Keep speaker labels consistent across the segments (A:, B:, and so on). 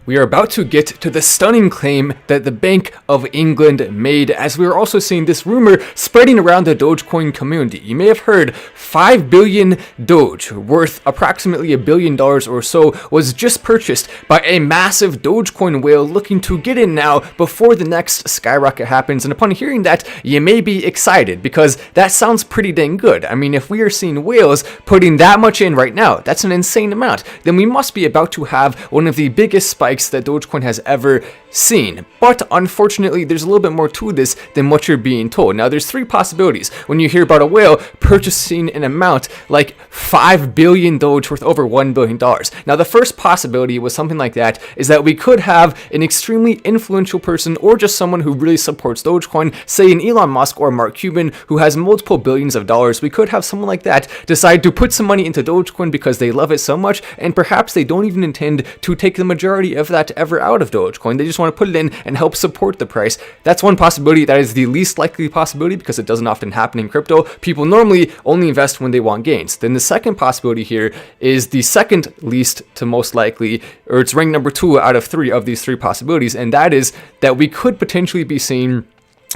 A: We are about to get to the stunning claim that the Bank of England made, as we are also seeing this rumor spreading around the Dogecoin community. You may have heard 5 billion Doge, worth approximately $1 billion or so, was just purchased by a massive Dogecoin whale looking to get in now before the next skyrocket happens. And upon hearing that, you may be excited because that sounds pretty dang good. I mean, if we are seeing whales putting that much in right now, that's an insane amount, then we must be about to have one of the biggest spikes that Dogecoin has ever seen. But unfortunately, there's a little bit more to this than what you're being told. Now, there's three possibilities when you hear about a whale purchasing an amount like 5 billion Doge worth over $1 billion. Now, the first possibility was something like that is that we could have an extremely influential person or just someone who really supports Dogecoin, say an Elon Musk or Mark Cuban, who has multiple billions of dollars. We could have someone like that decide to put some money into Dogecoin because they love it so much, and perhaps they don't even intend to take the majority of that ever out of Dogecoin. They just want to put it in and help support the price. That's one possibility. That is the least likely possibility because it doesn't often happen in crypto. People normally only invest when they want gains. Then the second possibility here is the second least to most likely, or it's ranked number 2 out of 3 of these 3 possibilities, and that is that we could potentially be seeing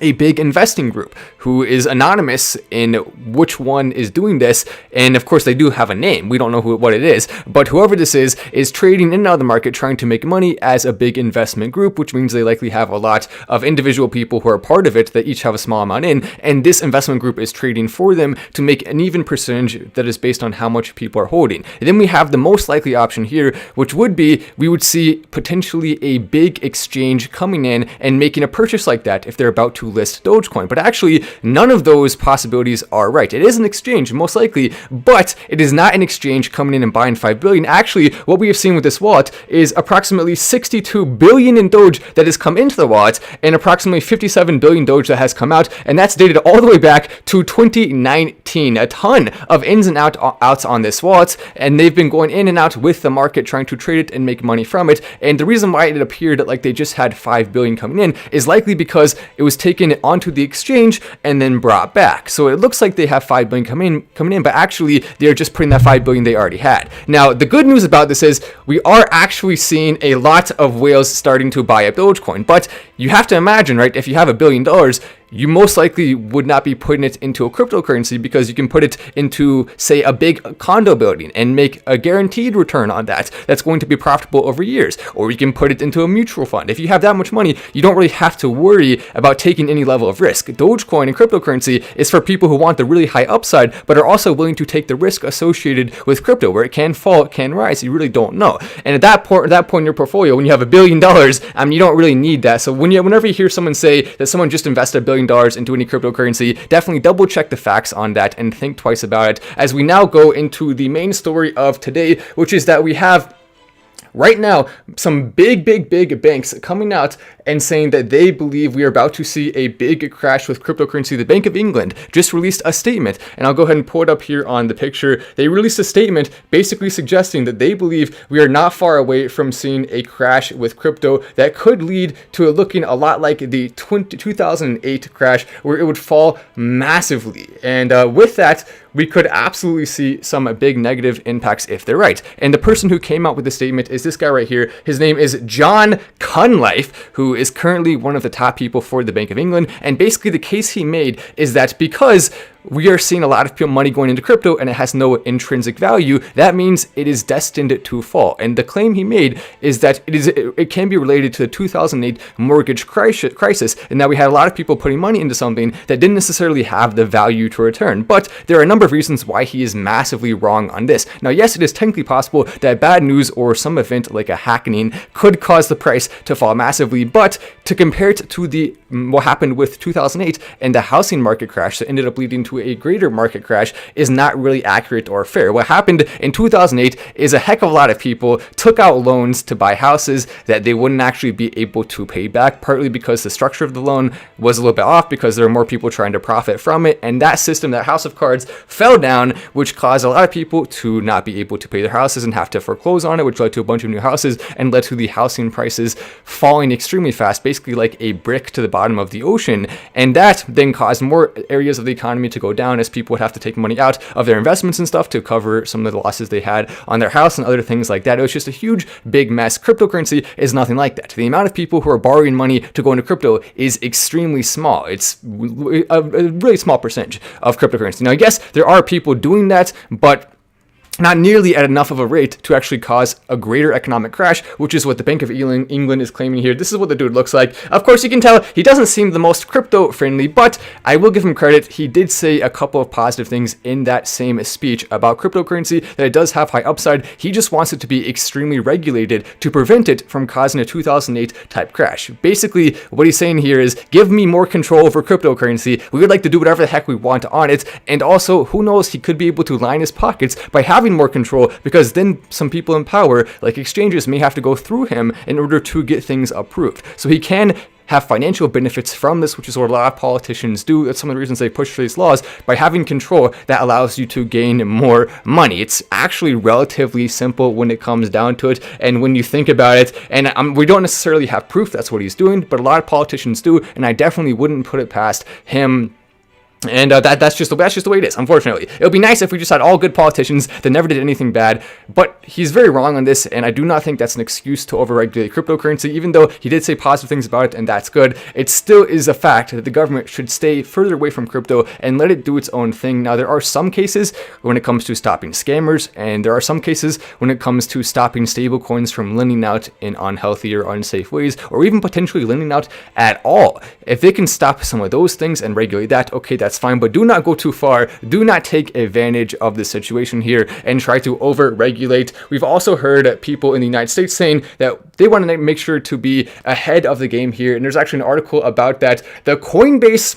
A: a big investing group who is anonymous in which one is doing this, and of course they do have a name. We don't know what it is, but whoever this is trading in and out of the market trying to make money as a big investment group, which means they likely have a lot of individual people who are part of it that each have a small amount in, and this investment group is trading for them to make an even percentage that is based on how much people are holding. And then we have the most likely option here, which would be we would see potentially a big exchange coming in and making a purchase like that if they're about to list Dogecoin. But actually, none of those possibilities are right. It is an exchange, most likely, but it is not an exchange coming in and buying 5 billion. Actually, what we have seen with this wallet is approximately 62 billion in Doge that has come into the wallet and approximately 57 billion Doge that has come out, and that's dated all the way back to 2019. A ton of ins and outs on this wallet, and they've been going in and out with the market trying to trade it and make money from it. And the reason why it appeared like they just had 5 billion coming in is likely because it was taken onto the exchange and then brought back. So it looks like they have 5 billion coming in, but actually they're just putting that 5 billion they already had. Now, the good news about this is we are actually seeing a lot of whales starting to buy up Dogecoin. But you have to imagine, right, if you have $1 billion, you most likely would not be putting it into a cryptocurrency because you can put it into, say, a big condo building and make a guaranteed return on that that's going to be profitable over years. Or you can put it into a mutual fund. If you have that much money, you don't really have to worry about taking any level of risk. Dogecoin and cryptocurrency is for people who want the really high upside, but are also willing to take the risk associated with crypto, where it can fall, it can rise. You really don't know. And at that point in your portfolio, when you have $1 billion, you don't really need that. So whenever you hear someone say that someone just invested $1 billion into any cryptocurrency, definitely double check the facts on that and think twice about it, as we now go into the main story of today, which is that we have right now some big banks coming out and saying that they believe we are about to see a big crash with cryptocurrency. The Bank of England just released a statement, and I'll go ahead and pull it up here on the picture. They released a statement basically suggesting that they believe we are not far away from seeing a crash with crypto that could lead to it looking a lot like the 2008 crash, where it would fall massively. And with that, we could absolutely see some big negative impacts if they're right. And the person who came out with the statement is this guy right here. His name is John Cunliffe, who is currently one of the top people for the Bank of England. And basically the case he made is that because we are seeing a lot of money going into crypto and it has no intrinsic value, that means it is destined to fall. And the claim he made is that it can be related to the 2008 mortgage crisis, and that we had a lot of people putting money into something that didn't necessarily have the value to return. But there are a number of reasons why he is massively wrong on this. Now, yes, it is technically possible that bad news or some event like a hacking could cause the price to fall massively, but to compare it to what happened with 2008 and the housing market crash that ended up leading to a greater market crash is not really accurate or fair. What happened in 2008 is a heck of a lot of people took out loans to buy houses that they wouldn't actually be able to pay back, partly because the structure of the loan was a little bit off because there are more people trying to profit from it, and that system, that house of cards, fell down, which caused a lot of people to not be able to pay their houses and have to foreclose on it, which led to a bunch of new houses and led to the housing prices falling extremely fast, basically like a brick to the bottom of the ocean. And that then caused more areas of the economy to go down, as people would have to take money out of their investments and stuff to cover some of the losses they had on their house and other things like that. It was just a huge, big mess. Cryptocurrency is nothing like that. The amount of people who are borrowing money to go into crypto is extremely small. It's a really small percentage of cryptocurrency. Now, yes, there are people doing that, but not nearly at enough of a rate to actually cause a greater economic crash, which is what the Bank of England is claiming here. This is what the dude looks like. Of course, you can tell he doesn't seem the most crypto friendly, but I will give him credit. He did say a couple of positive things in that same speech about cryptocurrency, that it does have high upside. He just wants it to be extremely regulated to prevent it from causing a 2008 type crash. Basically, what he's saying here is, give me more control over cryptocurrency. We would like to do whatever the heck we want on it. And also, who knows, he could be able to line his pockets by having more control, because then some people in power, like exchanges, may have to go through him in order to get things approved. So he can have financial benefits from this, which is what a lot of politicians do. That's some of the reasons they push for these laws, by having control that allows you to gain more money. It's actually relatively simple when it comes down to it, and when you think about it, and we don't necessarily have proof that's what he's doing, but a lot of politicians do, and I definitely wouldn't put it past him. And that's just the way it is, unfortunately. It would be nice if we just had all good politicians that never did anything bad, but he's very wrong on this, and I do not think that's an excuse to overregulate cryptocurrency. Even though he did say positive things about it, and that's good, it still is a fact that the government should stay further away from crypto and let it do its own thing. Now, there are some cases when it comes to stopping scammers, and there are some cases when it comes to stopping stable coins from lending out in unhealthy or unsafe ways, or even potentially lending out at all. If they can stop some of those things and regulate that, okay, that's fine, but do not go too far. Do not take advantage of the situation here and try to over-regulate. We've also heard people in the United States saying that they want to make sure to be ahead of the game here, and there's actually an article about that. The Coinbase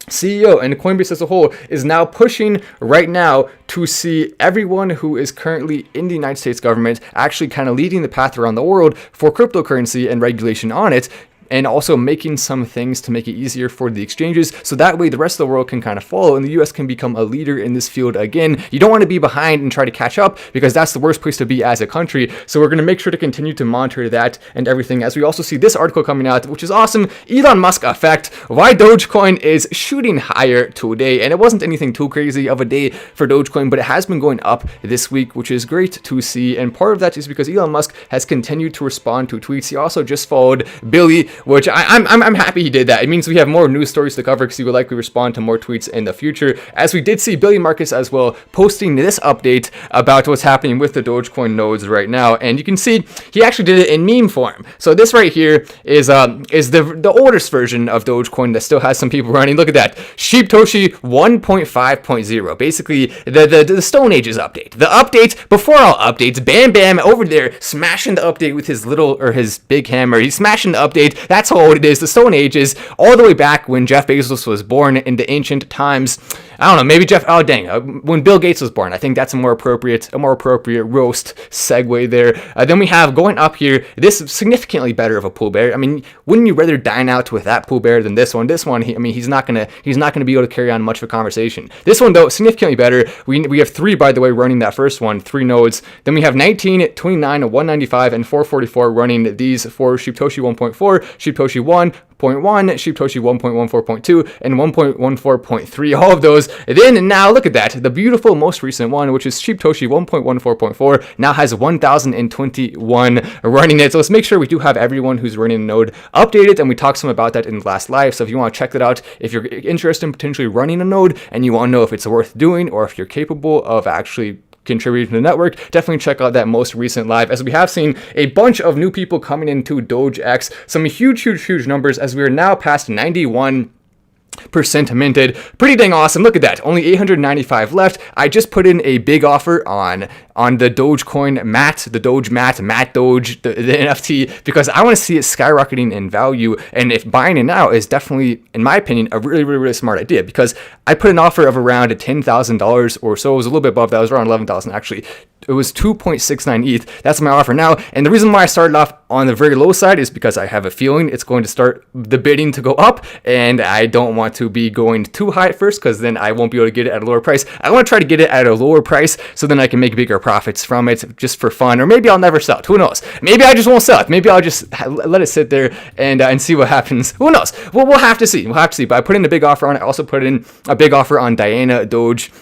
A: CEO and Coinbase as a whole is now pushing right now to see everyone who is currently in the United States government actually kind of leading the path around the world for cryptocurrency and regulation on it, and also making some things to make it easier for the exchanges, so that way the rest of the world can kind of follow and the US can become a leader in this field again. You don't want to be behind and try to catch up, because that's the worst place to be as a country. So we're going to make sure to continue to monitor that and everything, as we also see this article coming out, which is awesome. Elon Musk effect, why Dogecoin is shooting higher today. And it wasn't anything too crazy of a day for Dogecoin, but it has been going up this week, which is great to see. And part of that is because Elon Musk has continued to respond to tweets. He also just followed Billy, which I'm happy he did that. It means we have more news stories to cover, because he will likely respond to more tweets in the future, as we did see Billy Marcus as well posting this update about what's happening with the Dogecoin nodes right now. And you can see he actually did it in meme form. So this right here is the oldest version of Dogecoin that still has some people running. Look at that, Sheeptoshi 1.5.0, basically the Stone Ages update, the update before all updates. Bam Bam over there smashing the update with his big hammer. He's smashing the update. That's how old it is. The Stone Ages, all the way back when Jeff Bezos was born in the ancient times. I don't know, maybe when Bill Gates was born. I think that's a more appropriate roast segue there. Then we have, going up here, this is significantly better of a pull bear. I mean, wouldn't you rather dine out with that pull bear than this one? This one, he's not gonna be able to carry on much of a conversation. This one, though, significantly better. We have 3, by the way, running that first one, 3 nodes. Then we have 19, 29, 195, and 444 running these for Sheeptoshi 1.4, Sheeptoshi 1.1, Sheeptoshi 1.14.2, and 1.14.3, all of those. And then now look at that, the beautiful most recent one, which is Sheeptoshi 1.14.4, now has 1021 running it. So let's make sure we do have everyone who's running a node updated, and we talked some about that in the last live. So if you want to check that out, if you're interested in potentially running a node and you want to know if it's worth doing, or if you're capable of actually contributing to the network, definitely check out that most recent live, as we have seen a bunch of new people coming into DogeX, some huge numbers, as we are now past 91% minted. Pretty dang awesome. Look at that, only 895 left. I just put in a big offer on the Dogecoin Matt, the Doge Matt Doge, the NFT, because I want to see it skyrocketing in value. And if buying it now is definitely, in my opinion, a really smart idea, because I put an offer of around $10,000 or so. It was a little bit above that. It was around 11,000 actually. 2.69 ETH. That's my offer now. And the reason why I started off on the very low side is because I have a feeling it's going to start the bidding to go up, and I don't want to be going too high at first because then I won't be able to get it at a lower price. I want to try to get it at a lower price so then I can make bigger profits from it just for fun, or maybe I'll never sell it. Who knows? Maybe I just won't sell it. Maybe I'll just let it sit there and see what happens. Who knows? Well, we'll have to see. But I put in a big offer on it. I also put in a big offer on Diana Doge.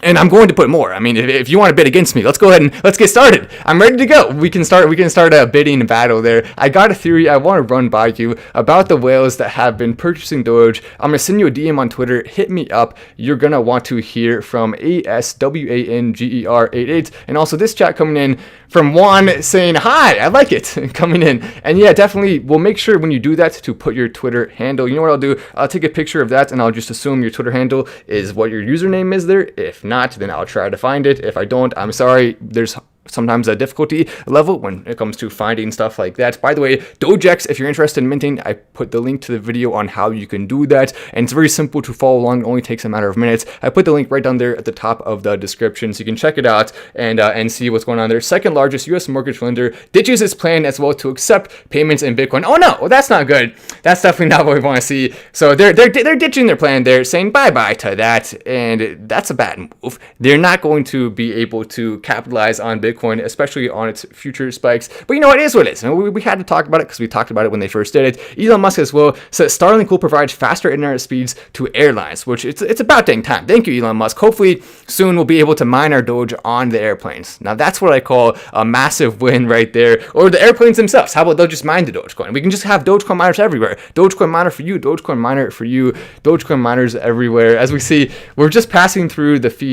A: And I'm going to put more. I mean, if you want to bid against me, let's go ahead and let's get started. I'm ready to go. We can start a bidding battle there. I got a theory I want to run by you about the whales that have been purchasing Doge. I'm gonna send you a DM on Twitter. Hit me up. You're gonna want to hear from ASWANGER88, and also this chat coming in from Juan saying hi. I like it coming in. And yeah, definitely. We'll make sure when you do that to put your Twitter handle. You know what I'll do? I'll take a picture of that and I'll just assume your Twitter handle is what your username is there. If not, then I'll try to find it. If I don't, I'm sorry. There's sometimes a difficulty level when it comes to finding stuff like that. By the way, Dogex, if you're interested in minting, I put the link to the video on how you can do that, and it's very simple to follow along. It only takes a matter of minutes. I put the link right down there at the top of the description, so you can check it out and see what's going on there. Second largest U.S. mortgage lender ditches its plan as well to accept payments in Bitcoin. Oh no, well, that's not good. That's definitely not what we want to see. So they're ditching their plan. They're saying bye-bye to that, and that's a bad move. They're not going to be able to capitalize on Bitcoin, especially on its future spikes. But you know, it is what it is. And we had to talk about it because we talked about it when they first did it. Elon Musk as well said Starlink will provide faster internet speeds to airlines, which it's about dang time. Thank you, Elon Musk. Hopefully soon we'll be able to mine our Doge on the airplanes. Now that's what I call a massive win right there. Or the airplanes themselves. How about they'll just mine the Dogecoin? We can just have Dogecoin miners everywhere. Dogecoin miner for you, Dogecoin miner for you, Dogecoin miners everywhere. As we see, we're just passing through the feed.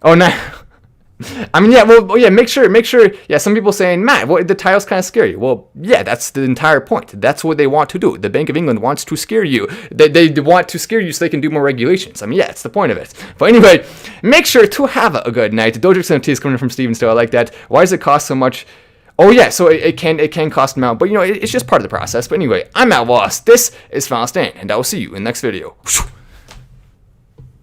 A: Oh no. I mean, yeah, well, yeah, make sure, yeah, some people saying, Matt, the title's kind of scary. Well, yeah, that's the entire point. That's what they want to do. The Bank of England wants to scare you. They want to scare you so they can do more regulations. I mean, yeah, it's the point of it. But anyway, make sure to have a good night. Dogecoin NFT is coming from Steven still. I like that. Why does it cost so much? Oh yeah, so it can cost an amount, but you know, it's just part of the process. But anyway, I'm Matt Wallace. This is Final Stand, and I will see you in the next video.